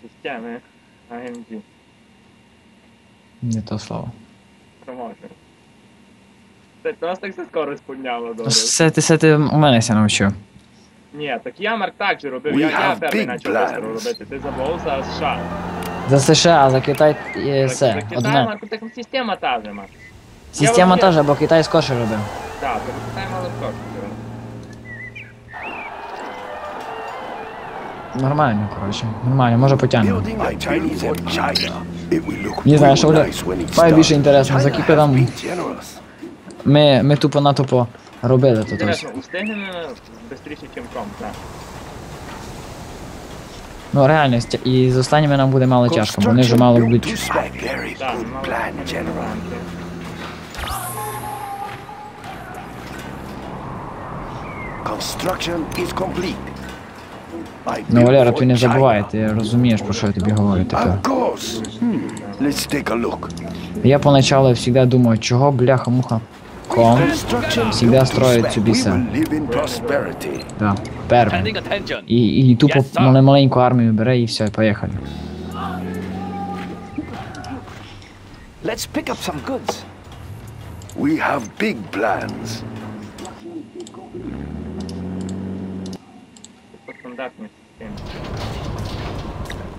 системи AMG. Не то слово. Проможе. Це просто так все скорость підняло, добре. Це ти у мене ся навчив. Ні, так я Марк так же робив, я перший почав быстро робити, ти забув за США. За США, за Китай і За все. Китай, Одне. Марк, так система та же, Марк. Система та же, бо Китай скорше робив. Так, так Китай мало скорше. Нормально, коротше. Нормально, може потягнемо. Не знаю, що буде більше інтересно, за кілька там ми тупо на тупо робили тут ось. Інтересно, устигнемо швидше, ніж комп, так. Ну реально, і з останніми нам буде мало тяжко, бо вони вже мало будуть. Так, мало. Ну, Валера, ти не забувай, ти розумієш, про що я тобі говорю тепер. Я поначалу завжди думаю, чого бляха-муха ком завжди строїть собі все. Да, перший. І тупо маленьку армію бере і все, і поїхали. Let's pick up some goods. We have big plans.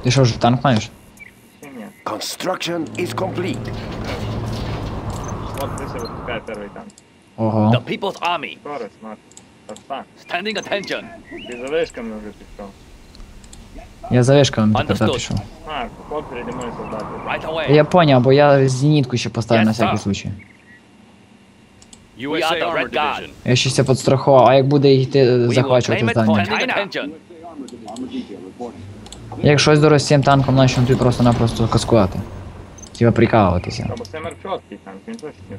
Ти що, вже танк маєш? Construction is complete. От ти себе випускає перший танк. Ого. The People's Army. Скорость, Марк. Отстань. Standing attention. Ти за вишками вже пішов. Я за вишками тепер пішов. Марк, ход переді мною солдати. Right away. Я поняв, бо я зенітку ще поставив на всякий случай. We are the Red Guard. Я ще ся підстрахував, а як буде йти We will захвачувати claim it for здання? Standing attention. Як щось дорос з цим танком, начнемо тобі просто-напросто каскувати. Тіба прикалуватися. Або це Марк чоткий танк, він точно.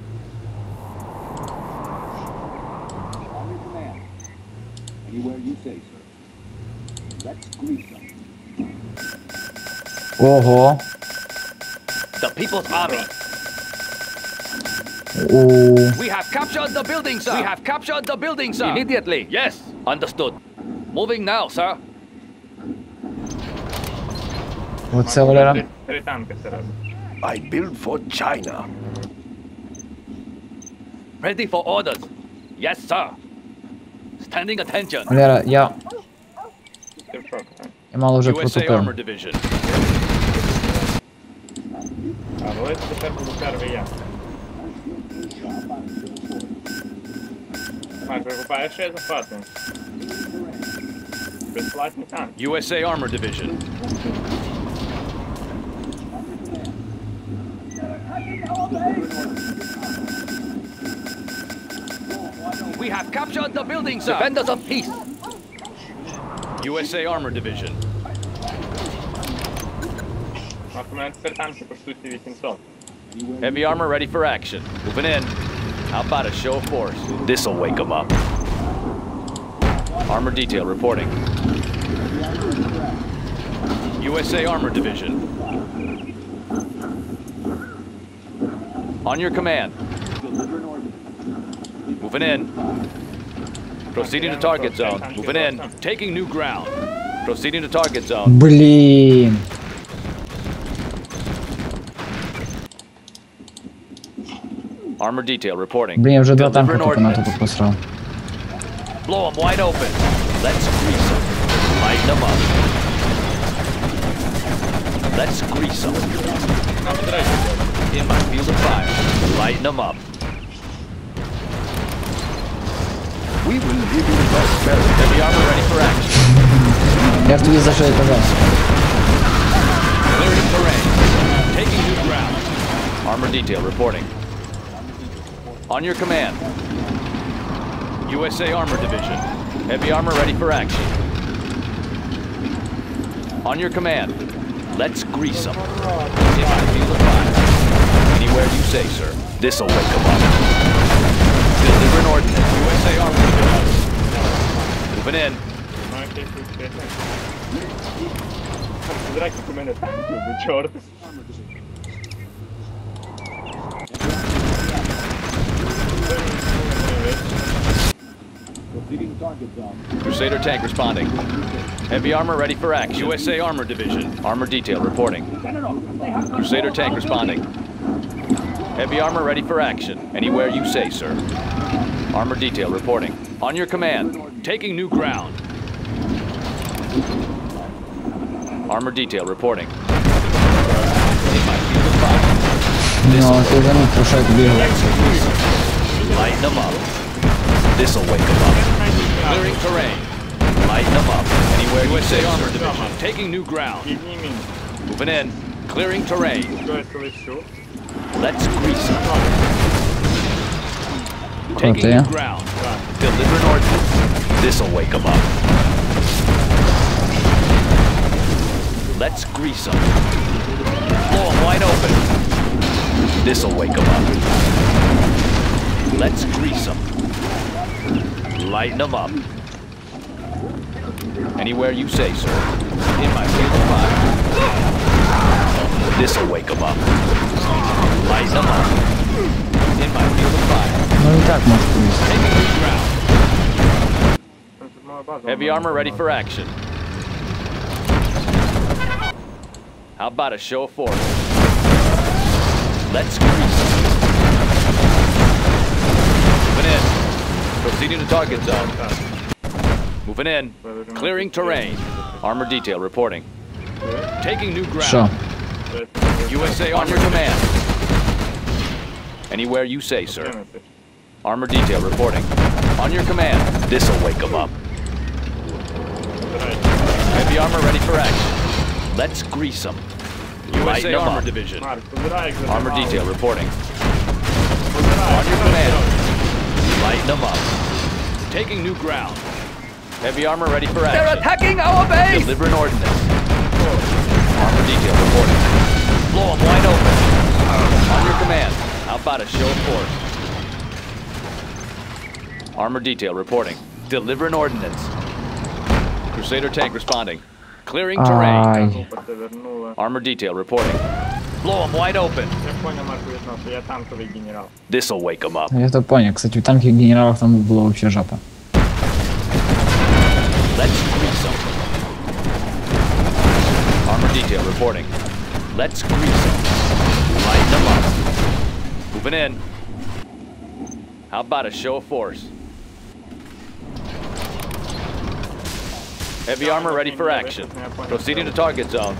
Ого. The People's Army. We have captured the building, sir. We have captured the building, sir. Immediately. Yes. Understood. Moving now, sir. Оце, Валера. Три танки сразу. I build for China. Ready for orders. Yes, sir. Standing attention. Валера, я Ти в шоку, так? мало вже USA протупив. Armor Division. А, але це тепер буду перший я. Марк, викупаєш, що я захватую? Безплатний танк. USA Armor Division. We have captured the building, sir. Defenders of peace. USA Armor Division. Марк, у мене тепер танки по суті 800. Heavy armor ready for action. Moving in. How about a show of force? This'll wake them up. Armor detail reporting. USA Armor Division. On your command. Moving in. Proceeding to target zone. Moving in. Taking new ground. Proceeding to target zone. Блін. Armor detail reporting. Блін, я вже два Delivering танки тупо на ordnance. тупо посрав. Blow them wide open. Let's grease them. Light them up. Let's grease them. In my field of fire. Lighten them up. We will live in prosperity. Heavy armor ready for action. Я ж тобі за що і казав. Clearing terrain. Taking new ground. Armor detail reporting. On your command. USA Armor Division. Heavy armor ready for action. On your command. Let's grease them. In my field of fire. Anywhere you say, sir. This'll wake them up. Delivering ordnance. USA Armor Division. Moving in. Здрасте, у мене танки, ви чорт. Crusader tank responding. Heavy armor ready for action. USA Armor Division. Armor detail reporting. Crusader tank responding. Heavy armor ready for action. Anywhere you say, sir. Armor detail reporting. On your command. Taking new ground. Armor detail reporting. No, ты уже не прошек бегал. Lighten them up. This'll wake them up. Clearing terrain. Lighten them up. Anywhere you say, Armor Division. Taking new ground. Moving in. Clearing terrain. Let's grease them. Taking new ground. Deliver an ordnance. This'll wake them up. Let's grease them. Blow them wide open. This'll wake them up. Let's grease them. Lighten them up. Anywhere you say, sir. In my field of fire. This'll wake them up. Lighten them up. In my field of fire. Ну и так может быть. Taking new ground. Heavy armor ready for action. How about a show of force? Let's grease them. Moving in. Proceeding to target zone. Moving in. Clearing terrain. Armor detail reporting. Taking new ground. Что? USA on your command. Anywhere you say, sir. Armor detail reporting. On your command. This'll wake them up. Heavy armor ready for action. Let's grease them. USA Armor Division. Armor detail reporting. On your command. Lighten them up. Taking new ground. Heavy armor ready for action. They're attacking our base! Deliver an ordnance. Armor detail reporting. Blow them wide open. On your command. How about a show of force? Armor detail reporting. Deliver an ordnance. Crusader tank responding. Clearing terrain. Ай. Armor detail reporting. Blow them wide open. This'll wake them up. Я это понял. Кстати, у танки генералов там было вообще жопа. Let's grease them. Armor detail reporting. Let's grease them. Lighten them up. Moving in. How about a show of force? Heavy armor ready for action. Proceeding to target zone.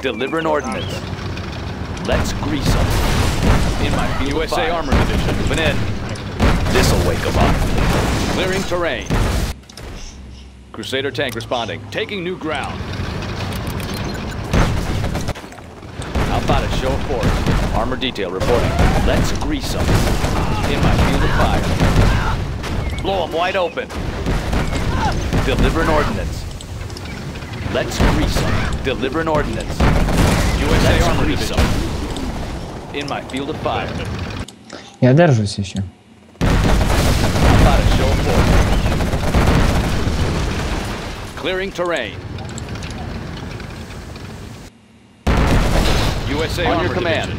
Deliver an ordnance. Let's grease them. In my field USA Armor Division. Moving in. This'll wake them up. Clearing terrain. Crusader tank responding. Taking new ground. How about a show of force? Armor detail reporting. Let's grease them. In my field of fire. Blow them wide open. Deliver an ordnance. Let's grease them. Deliver an ordnance. USA Armor Division. In my field of fire. Я держусь еще. How about a show of force? Clearing terrain. USA on your command.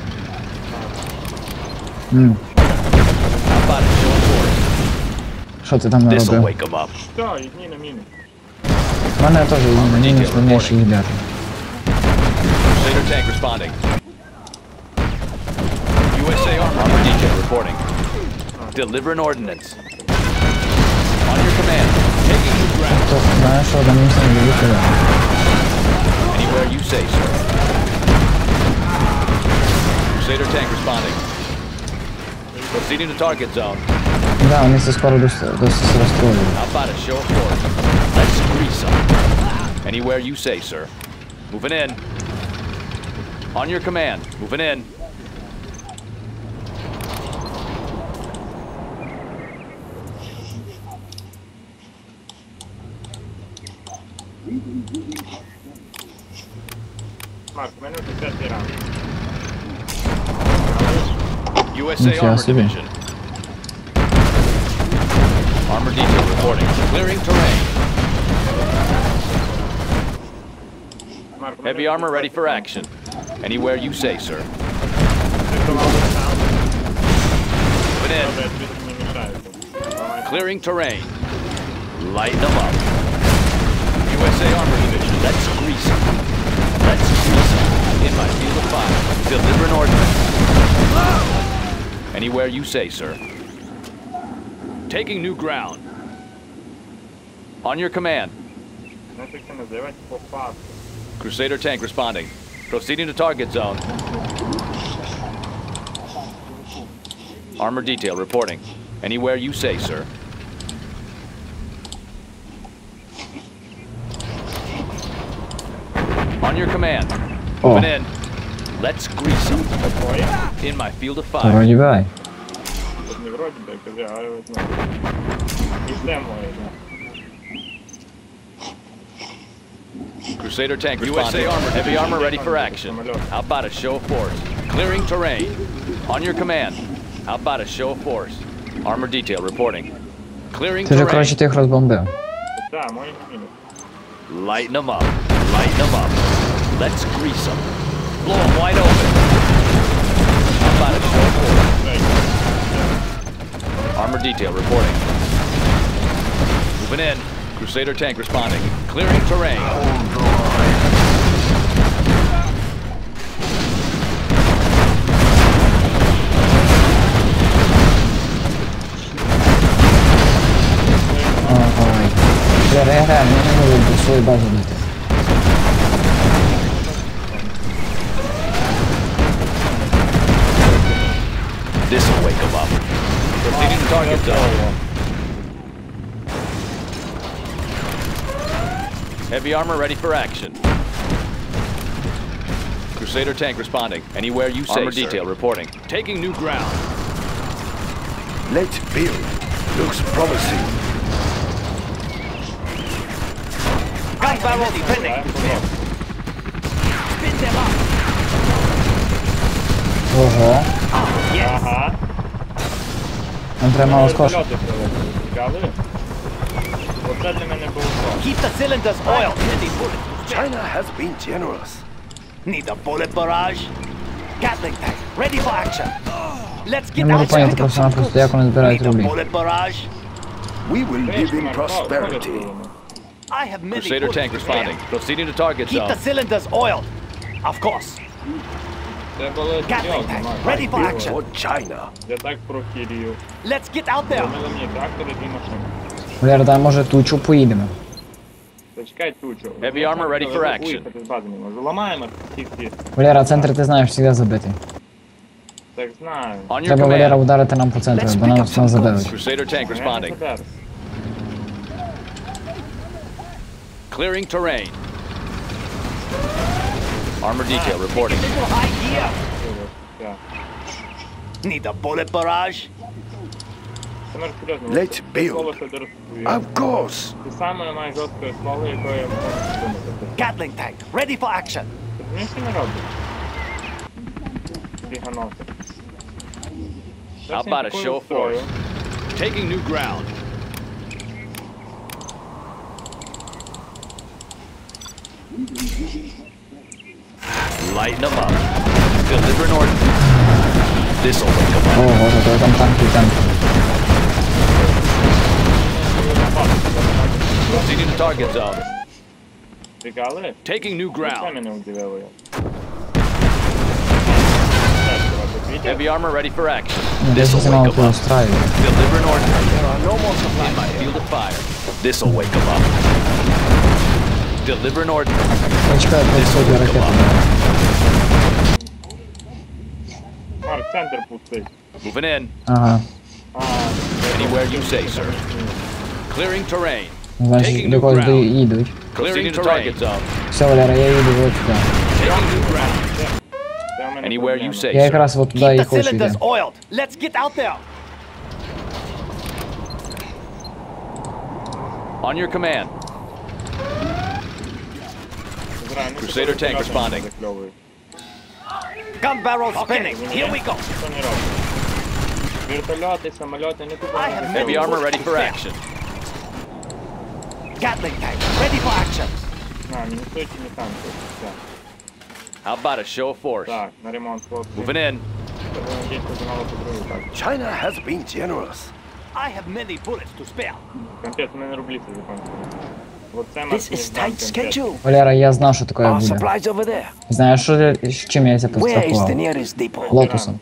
How about a show of force? Що ти там This'll наробив? wake them up. У мене теж мінус сильніший гібер. Crusader tank responding. USA armor detail reporting. Deliver an ordnance. On your command. Taking new ground. То знаєш, що там мінус не виходить. Anywhere you say, sir. Crusader tank responding. Proceeding to target zone. Да, вони це скоро досить розстроюють. How about a show of force? Let's grease them. Anywhere you say, sir. Moving in. On your command. Moving in. USA Armor Division. Armor detail reporting. Clearing terrain. Heavy armor ready for action. Anywhere you say, sir. блядь, не мешает. Clearing terrain. Light them up. USA Armor Division. Let's grease them. Let's grease them. In my field of fire. Deliver an ordinance. Anywhere you say, sir. Taking new ground. On your command. Crusader tank responding. Proceeding to target zone. Armor detail reporting. Anywhere you say, sir. On your command. Moving in. Let's grease them. In my field of fire. Вроде бы. Crusader tank responding. Heavy armor ready for action. How about a show of force? Clearing terrain. On your command. How about a show of force? Armor detail reporting. Clearing Ти же, terrain. коротше, тих розбомбив. Lighten them up. Lighten them up. Let's grease them. Blow them wide open. How about a show of force? Armor detail reporting. Moving in. Crusader tank responding. Clearing terrain. Я реально не можу до своєї бази дійти. This'll wake them up. Proceeding to target zone. Heavy armor ready for action. Crusader tank responding. Anywhere you say, armor detail reporting. Taking new ground. Let's build. Looks promising. Gun barrel spinning. Spin them up. Ого. Ага. Нам треба мало скошу. Оце для мене було. Keep the cylinders oiled. China has been generous. Need a bullet barrage. Gatling tank ready for action. Let's get Не можу out. поняти просто, як вони збирають Need a рублі. bullet barrage. We will live in prosperity. I have many Crusader tank responding. Proceeding to target zone. Keep the cylinders oiled. Of course. Це було Gatling tank ready for action. For China. Я так прохилів. Let's get out there. Мені трактори і машини. Валера, дай може тучу поїдемо. Почекай тучу. Heavy armor ready for action. Виїхати з бази не можу. Ламаємо всіх. Валера, центр ти знаєш, завжди забитий. Так знаю. On your Треба, Валера, command. ударити нам по центру, бо нам забили. Crusader tank responding. Тепер. Clearing terrain. Armor detail reporting. Need a bullet barrage. Let's build. Of course. Ти саме немає жорсткої смоли, якої я можу думати. Gatling tank ready for action. Ти мені що не робиш? Біганоти. How about a show of force? Taking new ground. Lighten them up. Deliver an ordinance. This'll wake them up. Ого, то там танки, танки. Proceeding to target zone. Бігали? Taking new Це ground. мене удивило. Heavy armor ready for action. Десь This'll це wake мало them up. устраює. Deliver an ordinance. There are no more supplies in my field of fire. This'll wake them up. Deliver an ordinance. Почекай, This'll просто wake them ракети. up. Марк, центр пустий. Moving in. Ага. Anywhere you say, sir. Clearing terrain. Значить, Taking до new когось ground. їдуть. Clearing to target zone. Все, Валера, я їду от сюди. Taking new ground. Це в мене Anywhere you проблема. say, Я sir. якраз от туди і хочу йти. oiled. Let's get out there. On your command. Зранку Crusader tank responding. закльовують. Gun barrel spinning. Here we go. Що не робить? Вертольоти, самольоти, не туди. Heavy armor ready for action. Gatling tank ready for action. На, ні стоїть, ні танки. Все. How about a show of force? Так, на ремонт хлопці. Moving in. China has been generous. I have many bullets to spare. This is tight schedule. Валера, я знав, що таке Our буде. supplies over there. Знаєш, що, чим я себе Where is the підстрахував? nearest depot? Лотусом.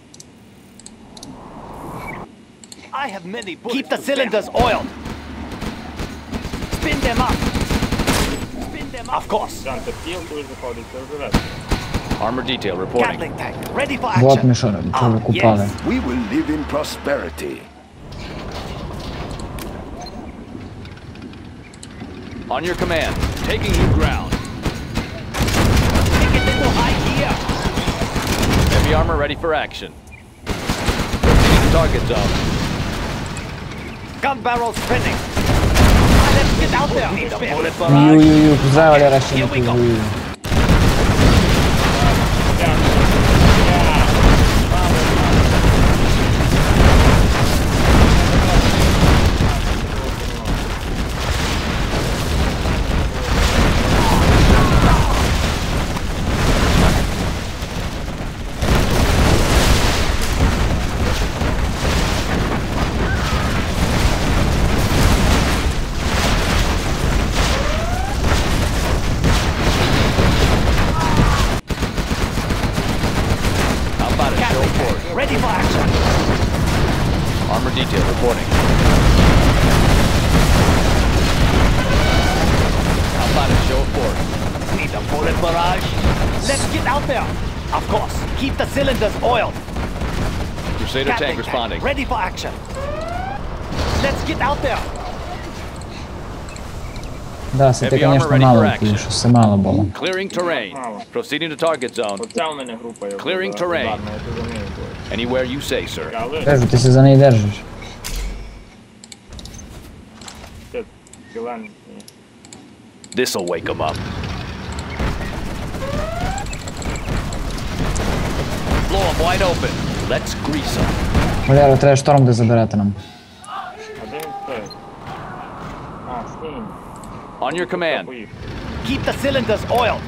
I have many bullets. Keep the cylinders oiled. Spin them up. Spin them up. Of course. Armor detail reporting. Gatling tank ready for action. Вот ми що купали. We will live in prosperity. On your command, taking new ground. Take it little high here. Heavy armor ready for action. Target zone. Gun barrel spinning. Let's get out there. Need a bullet barrage. Ю-ю-ю, куди Валера ще не кузує? Ready for action. Armor detail reporting. How about a show of force? Need a bullet barrage? Let's get out there. Of course. Keep the cylinders oiled. Crusader tank responding. Ready for action. Let's get out there. Да, це ти, конечно, мало вкинув, що все мало було. Clearing terrain. Proceeding to target zone. Clearing terrain. Anywhere you say, sir. Кажу, ти се за неї держиш. This'll wake them up. Blow them wide open. Let's grease them. Валера, треба шторм, де заберете нам. On your command. Keep the cylinders oiled.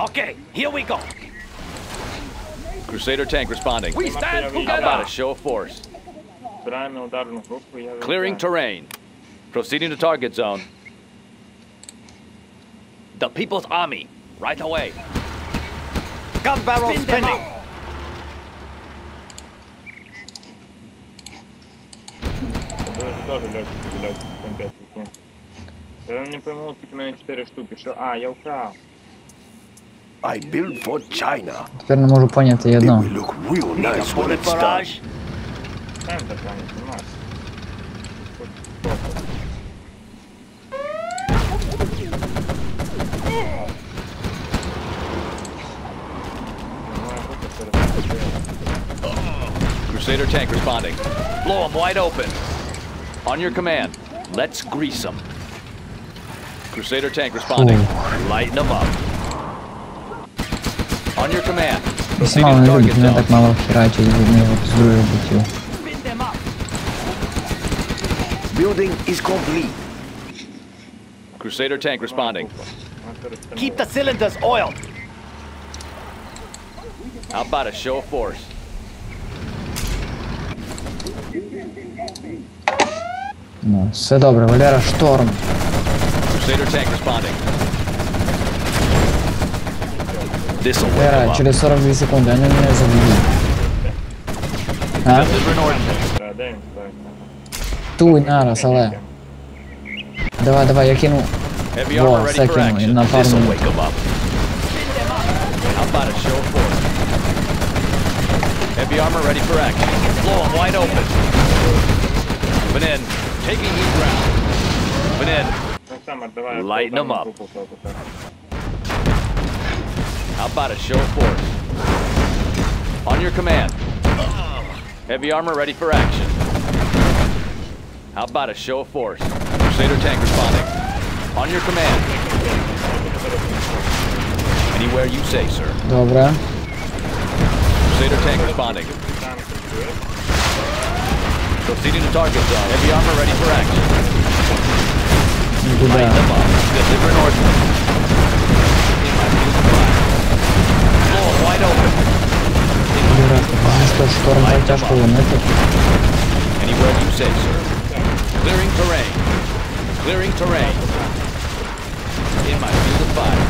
Okay, here we go. Crusader tank responding. We stand together. How about a show of force? Clearing terrain. Proceeding to target zone. The People's Army. Right away. Gun barrel spinning. Я не пойму, скільки в мене 4 штуки. Що? А, я вкрав. I build for China. Тепер не можу поняти It одно. will look real nice when it's done. Центр там, понимаєш? Crusader tank responding. Blow them wide open. On your command. Let's grease them. Crusader tank responding. Lighten them up. On your command. Якщо мало не любить, мене так мало херачить з одного з другого бутів. Building is complete. Crusader tank responding. Keep the cylinders oiled. How about a show of force? Ну, все добре, Валера, шторм. Crusader tank responding. This'll wake them Валера, up. через 42 секунди, вони мене заб'ють. А? Deliver an ordinance. Туй нараз, але. Давай, давай, я кину. Heavy Во, armor ready все for кину, action. на пару This'll минут. wake them up. How about a show of force? Heavy armor ready for action. Blow them wide open. Moving in. Taking new ground. Moving in. Lighten them up. How about a show of force? On your command. Heavy armor ready for action. How about a show of force? Crusader tank responding. On your command. Anywhere you say, sir. Добре. Crusader tank responding. Proceeding to target zone. Heavy armor ready for action. Нікуди. Light them up. Deliver an ordinance. Blow them wide open. Что, шторм так тяжко ломает? Anywhere you say, sir. Clearing terrain. Clearing terrain. In my field of fire.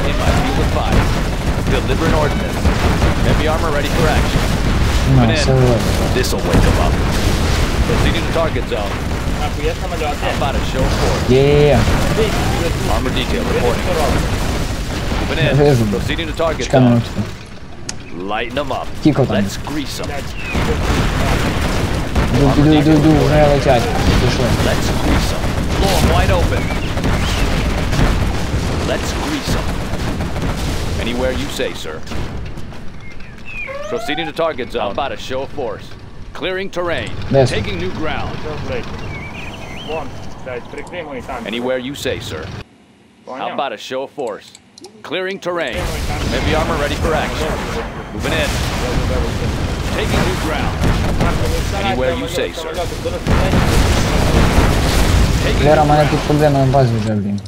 In my field of fire. Deliver an ordnance. Heavy armor ready for action. This'll wake them up. Proceeding to target zone. I'm about to show force. Yeah. Armor detail reporting. Moving in. Proceeding to target zone. Lighten them up. Let's grease them. Иду, уже летять. Пришло. Let's grease them. Blow them wide open. Let's grease them. Anywhere you say, sir. Proceeding to target zone. About to show force. Clearing terrain. Yes. Taking new ground. Anywhere you say, sir. How about a show of force? Clearing terrain. Heavy armor ready for action. Moving in. Taking new ground. Anywhere you say, sir. Taking Лера, мене тут проблема на базі вже, блін.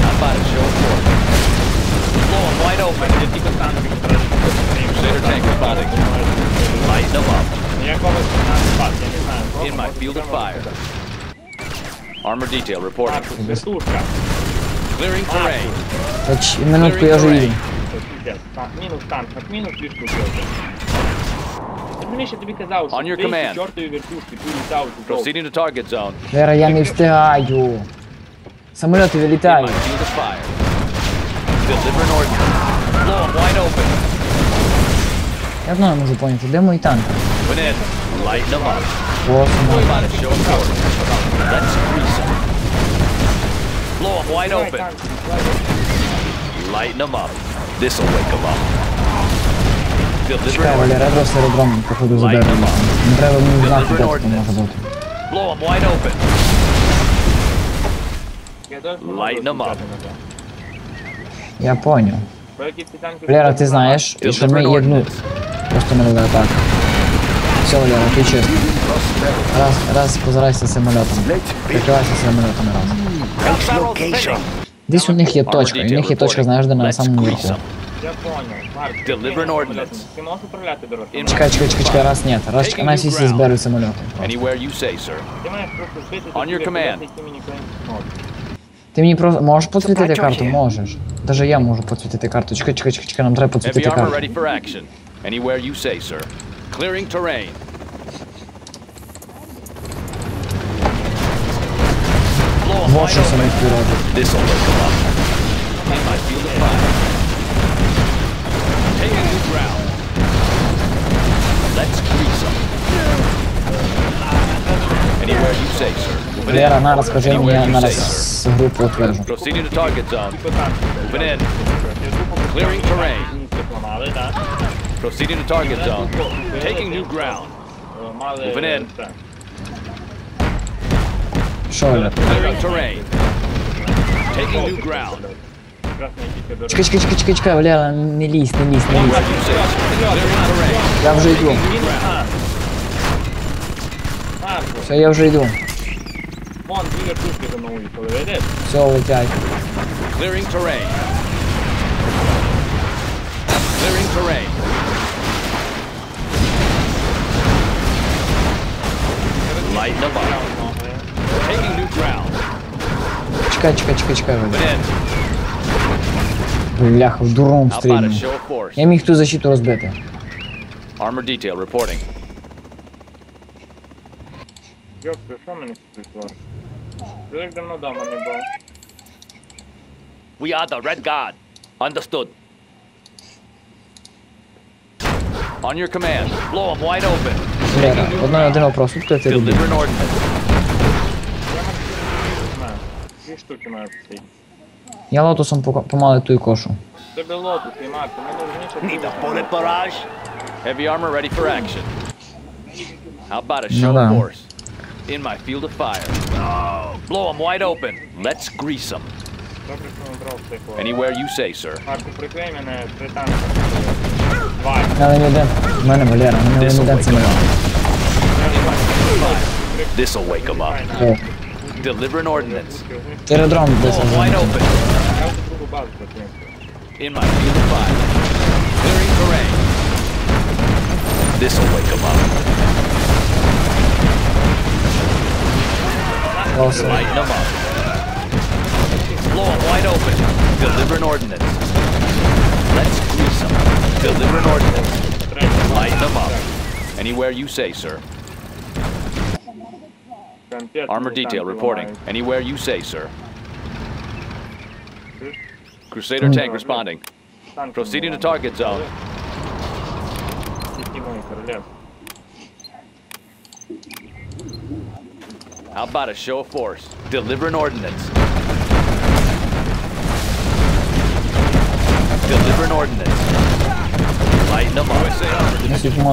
How about a show of force? Blow them wide open. Crusader tank spotting. Lighten them up. In my field of fire. Armor detail reporting. Clearing terrain. Минутку, я вже їду. Мінус танк, мінус дві штуки. Мені ще тобі казав, що ти чортові вертушки, ти літав. Proceeding to target zone. Лера, я не встигаю. Самоліти вилітають. Deliver an ordnance. Blow them wide open. Я одно не можу поняти, де мої танки? Went in. Lighten them up. Просто About to show force. Let's grease them. Blow them wide open. Lighten them up. This'll wake them up. Deliver чекай, an Валера, я ordnance. просто аеродром, походу, заберу. Не треба мені знати, де це може бути. Blow them wide open. Lighten them up. Я понял. Лера, ти знаєш, що ми єдну. Просто не робили так. Все, Валера, ти чесно. Раз позирайся самолітом. Прикривайся самолітом разом. Десь у них є точка, і у них є точка, знаєш, де на самому верху. Я понял, Марк. Deliver an ordnance. Ти можеш управляти дорогою? Чекай, раз нет. Раз нас всі зберуть самоліти. Anywhere you say, sir. Ти маєш просто збити On your command. Ти мені просто можеш підсвітити карту? Можеш. Даже я можу підсвітити карту. Чекай, нам треба Heavy підсвітити armor карту. ready for action. Anywhere you say, sir. Clearing terrain. Blow them Вот wide що самі open. робить. This'll wake them up. In my field of fire. Taking new ground. Let's grease them. Anywhere you say, sir. Moving Лера, in. на, розкажи мені, Anywhere я you на say, раз sir. групу отвержу. Proceeding to target zone. Moving in. Clearing terrain. Proceeding to target zone. Taking new ground. Moving in. Що, Лера? Clearing terrain. Taking new ground. Чекай, Валера, не лізь. Anywhere you say, sir. Clearing terrain. Я вже йду. New ground. Все, я вже йду. Вон, дві вертушки за мною їхали, видиш? Все, летять. Clearing terrain. Clearing terrain. Lighten them up. Taking new ground. Чекай, Валера. Went in. Бляха, в дуром How about a стрільну. show of force? Я міг ту защиту розбити. Armor detail reporting. Йопи, що мені прийшло? Як давно дома не був. We are the Red Guard. Understood. On your command. Blow them wide open. Лера, один вопрос. Хто це робить? Deliver an ordnance. Дві штуки маю піти. Я лотосом помали ту і кошу. Тебе лотус, і Марк, мені Need a bullet barrage. Heavy armor ready for action. How about a Ну show да. of force? In my field of fire. Blow them wide open. Let's grease them. Добре, що не брав цей Anywhere you say, sir. Марку, приклей мене, три танки. Два. Мене один. В мене Валера, мене This'll один wake самоліт. them up. This'll wake them up. О, Deliver an ordnance. аеродром Blow десь them wide розуміє. open. Я вже другу базу закинув. In my field of fire. Clearing terrain. This'll wake them up. Awesome. Lighten them up. Blow them wide open. Deliver an ordnance. Let's grease them. Deliver an ordnance. Lighten them up. Anywhere you say, sir. Armor detail reporting. Anywhere you say, sir. Crusader tank responding. Proceeding to target zone. How about a show of force? Deliver an ordnance. Deliver an ordnance. Lighten them up.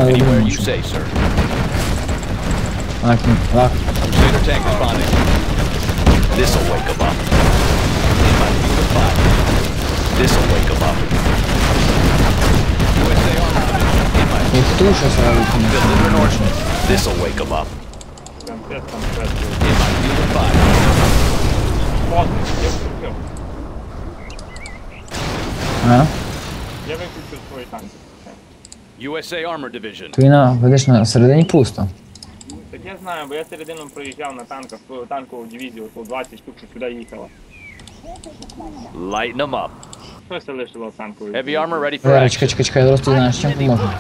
Anywhere you say, sir. Crusader tank responding. This'll wake them up. In my field of fire. This'll wake them up. USA Army Division. In my field of fire. Deliver an ordnance. This'll wake them up. In my field of fire. USA Armor Division. Ти ведеш на середині пусто. Так я знаю, бо я середину проїжджав на танках, танкову дивізію, то 20 штук, що сюди їхала. Lighten them up. Щось лишило танкової. Heavy armor ready for action. Чекай, зараз ти знаєш, чим поможу.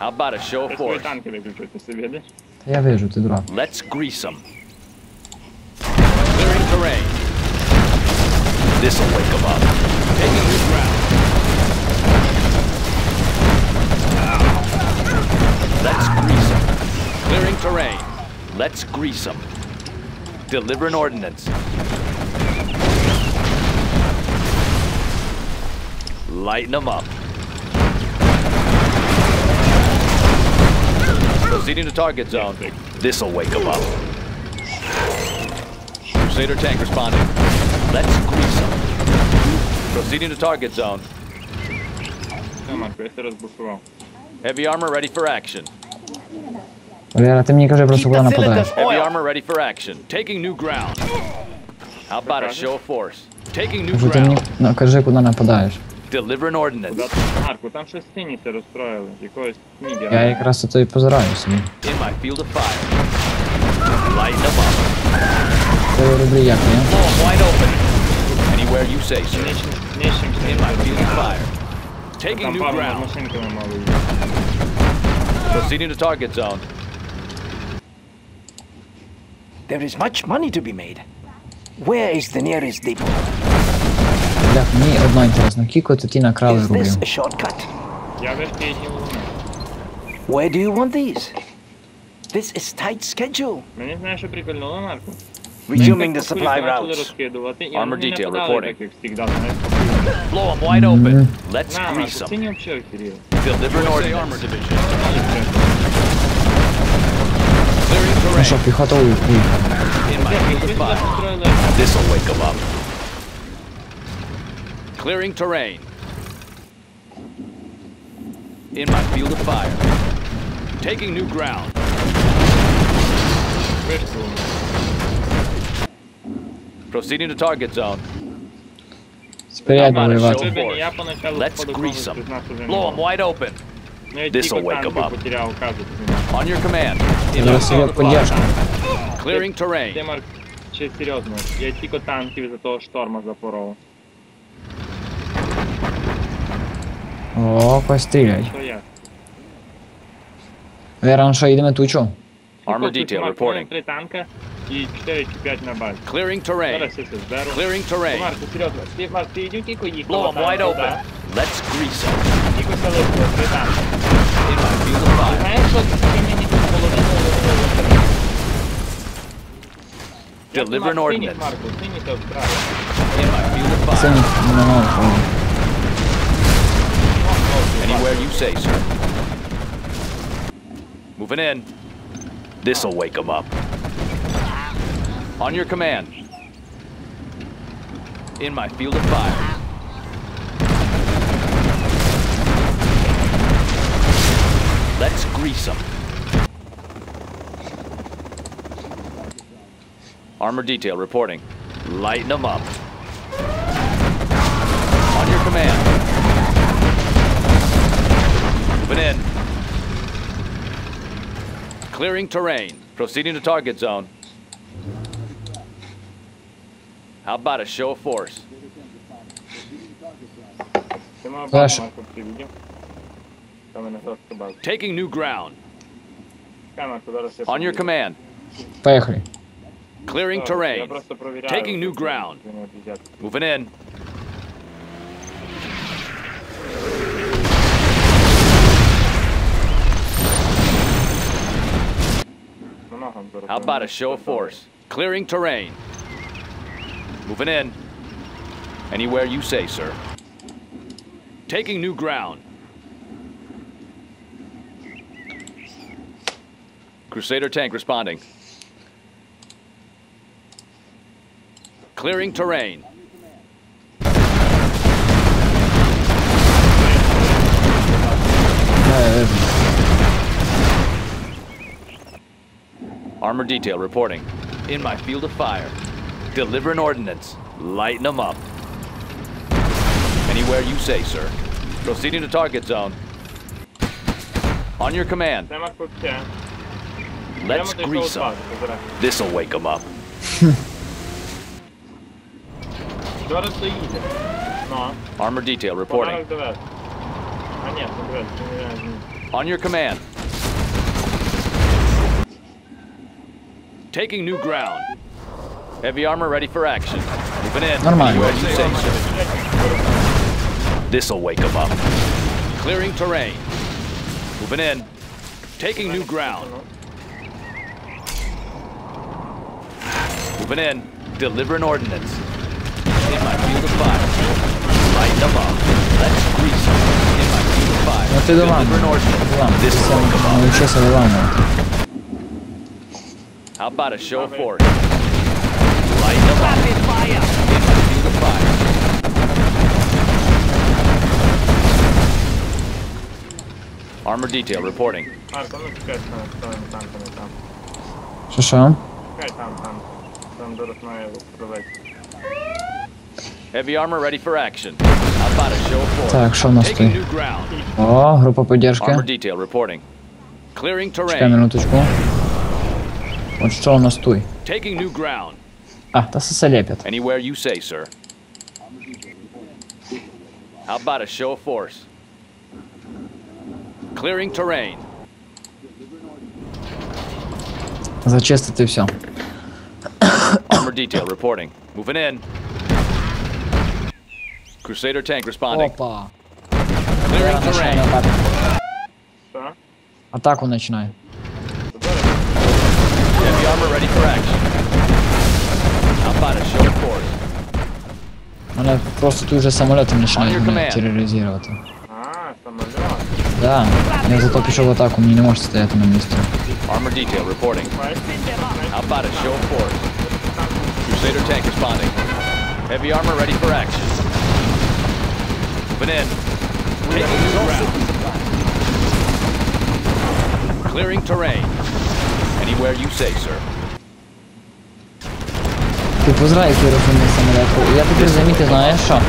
How about a show of Я свої force? танки виключу, ти собі видиш? Та я вижу, ти дурак. Let's grease them. Clearing terrain. This'll wake them up. Taking new ground. Let's grease them. Clearing terrain. Let's grease them. Deliver an ordnance. Lighten them up. Proceeding to target zone. This'll wake them up. Crusader tank responding. Let's grease them. Proceeding to target zone. Heavy armor ready for action. Валера, ти мені кажи просто, куди нападаєш. Heavy armor ready for action. Taking new ground. How about a show of force? Taking new Кажу, ти мені ground. кажи, куди нападаєш. Deliver an ordnance. Марку, там щось сині це розстроїли, якогось Я нігера. якраз ото і позираю собі. In my field of fire. Lighten them up. Це я роблю як, ні? Blow them wide open. Anywhere you say, sir. In my field of fire. Taking Там new пару ground. машинками мали їхати. Proceeding to target zone. There is much money to be made. Where is the nearest depot? Бля, мені одно інтересно, кілько то ті накрали Is рублів? this a shortcut? Я вишки одні луни. Where do you want these? This is tight schedule. Мені знаєш, що прикольнуло, Марку? Resuming the supply routes. Розкидувати, і Armor вони не detail нападали, reporting. так як завжди, знаєш, спокійно. Blow them wide open. Let's На, grease Марку, them. сині взагалі охеріли. Deliver an ordnance. Armor division. Clearing Ну що, terrain. піхотою поїхав. In my field of fire. This'll wake them up. Clearing terrain. In my field of fire. Taking new ground. Proceeding to target zone. Спереду воювати. Я поначалу Let's grease them. Blow them wide open. This'll wake them up. Потеряв, кажуть. On your command. In my Зараз field я of поддержку. fire. Clearing Ти, terrain. Марк, чи серйозно, я тільки танків за того шторма запоров. О, постріляй. Що я? Вера, ну що, йдемо тучу? Armor detail reporting. 3 танка і 4 чи 5 на базі. Clearing terrain. Зараз я це зберу. Clearing terrain. Марку, серйозно, Марк, ти йди тільки їх. Blow them wide open. Let's grease them. Тільки залишило 3 танки. In my field of fire. Знаєш, що ти мені тут половину Deliver an ordnance. Марку, сині це вправо. In my field of fire. Синій, не можу. Anywhere you say, sir. Moving in. This'll wake them up. On your command. In my field of fire. Let's grease them. Armor detail reporting. Lighten them up. On your command. Moving in. Clearing terrain. Proceeding to target zone. How about a show of force? Флеш. Taking new ground. On your command. Поехали. Clearing terrain. Taking new ground. Moving in. How about a show of force? Clearing terrain. Moving in. Anywhere you say, sir. Taking new ground. Crusader tank responding. Clearing terrain. Armor detail reporting. In my field of fire. Delivering ordnance. Lighten them up. Anywhere you say, sir. Proceeding to target zone. On your command. Let's grease them. This'll wake them up. Armor detail reporting. On your command. Taking new ground. Heavy armor ready for action. Moving in. Anywhere you say, sir. This'll wake them up. Clearing terrain. Moving in. Taking new ground. Moving in. Delivering ordnance. In my field of fire. Lighten them up. Let's grease them. In my field of fire. Delivering ordnance. This'll wake them up. How about a show of force? Lighten them up. In my field of fire. Armor detail reporting. Що? Heavy armor ready for action. How about a show of force? Так, що в нас Taking тут? new ground. О, група поддержки. Armor detail reporting. Clearing Чекай terrain. минуточку. От що у нас тут? Taking new ground. А, та все лепят. Anywhere you say, sir. How about a show of force? Clearing terrain. Зачистити все. Armor detail reporting. Moving in. Crusader tank responding. Опа. Clearing terrain. Атаку починай. Heavy armor ready for action. How about a show of force? Мене просто тут вже самоліти починають тероризувати. Да, я зато пішов в атаку, мені не може стояти на місці. Armor detail reporting. How about a show of force? Crusader tank responding. Heavy armor ready for action. Moving in. Taking new ground. Clearing terrain. Anywhere you say, sir. Ти позирай, який розумний самоліт. Я тепер замітив, знаєш що?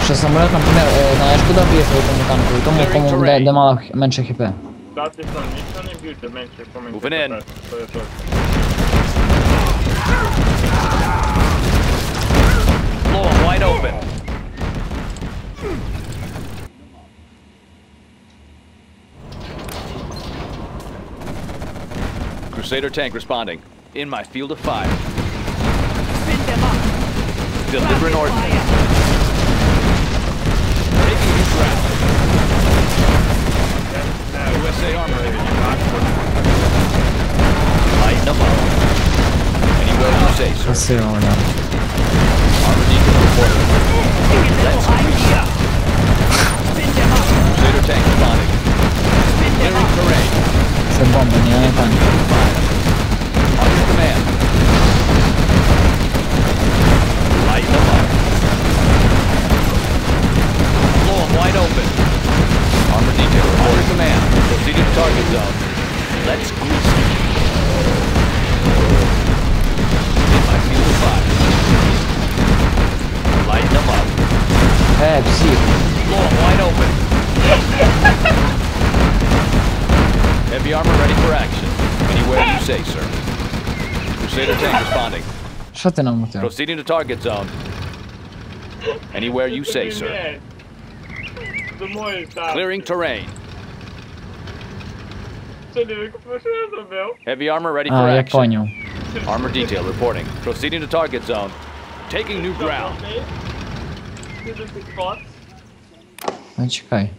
Що самоліт, наприклад, знаєш, куди б'є в тому танку? Тому, де мало менше хп. Moving in. Blow them wide open. Crusader tank responding. In my field of fire. Delivering ordnance. Taking new ground. USA armor. Lighten them up. Anywhere you say, sir. Красиво, да. Armor detail reporting. Let's grease up. Crusader tank responding. Clearing terrain. Це бомба, не танк. On your command. Lighten them up. Blow them wide open. Armor detail on your command. Proceeding to target zone. Let's grease them. In my field of fire. Lighten them up. Псих. Blow them wide open. Heavy armor ready for action. Anywhere you say, sir. Crusader tank responding. Що ти намутив? Proceeding to target zone. Anywhere you say, sir. Clearing terrain. Heavy armor ready for А, я action. понял. Armor detail reporting. Proceeding to target zone. Taking new ground. Ну чекай.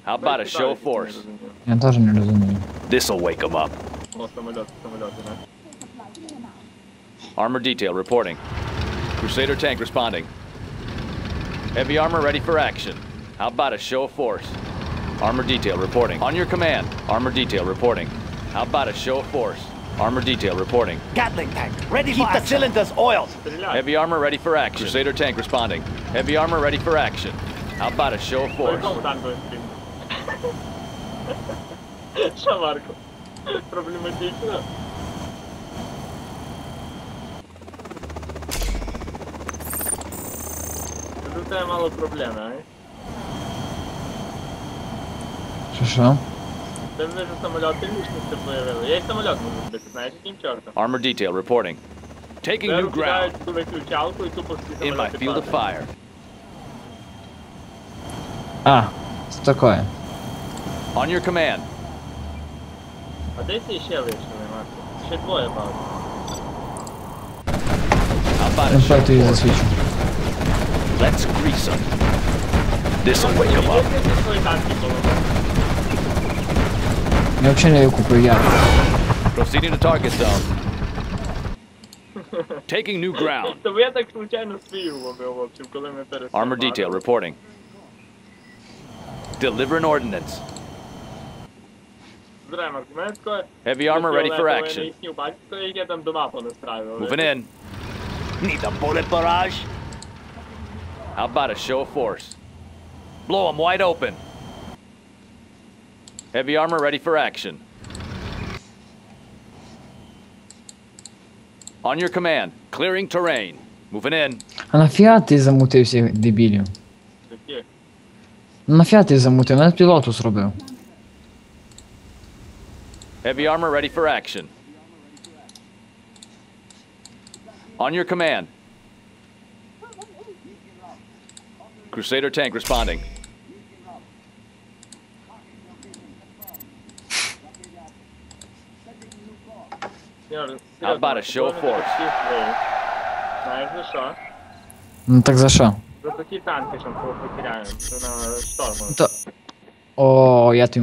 How about a show of force? Я теж не розумію. This'll wake them up. Armor detail reporting. Crusader tank responding. Heavy armor ready for action. How about a show of force? Armor detail reporting. On your command. Armor detail reporting. How about a show of force? Armor detail reporting. Gatling tank, ready for action. Keep the cylinders oiled. Heavy armor ready for action. Crusader tank responding. Heavy armor ready for action. How about a show of force? Що, Марко? Проблематично? Тут у тебе мало проблем, а? Що? Це вже самоліти лишності появили. Я й самоліт можу збити, знаєш, яким чортом? Armor detail reporting. Taking new ground. Ту виключалку і тупо всі In my самоліти field of падають. fire. А, це таке. On your command. А де ці ще вийшли, Марко? Ще двоє багато. How about a Ну, show пойду of і force? засвічу. Let's grease them. This'll wake them up. Які свої танки поламали? Я взагалі не купив як. Proceeding to target zone. Taking new ground. Тобто я так случайно свій уловив, в общем, коли ми перестали. Armor detail reporting. Delivering ordnance. Здрай, Марко, мене таке... Heavy armor ready for action. Бачите, як я там дома понастраював. Moving in. Need a bullet barrage. How about a show of force? Blow them wide open. Heavy armor ready for action. On your command. Clearing terrain. Moving in. А нафіга ти замутив всіх дебілів? Такі. Нафіга ти замутив? Мене пілоту зробив. Heavy armor ready for action. On your command. Crusader tank responding. How about a show of force? Знаєш за що? Ну так за що? За такі танки, що потеряємо. Це на шторму. То... О, я твій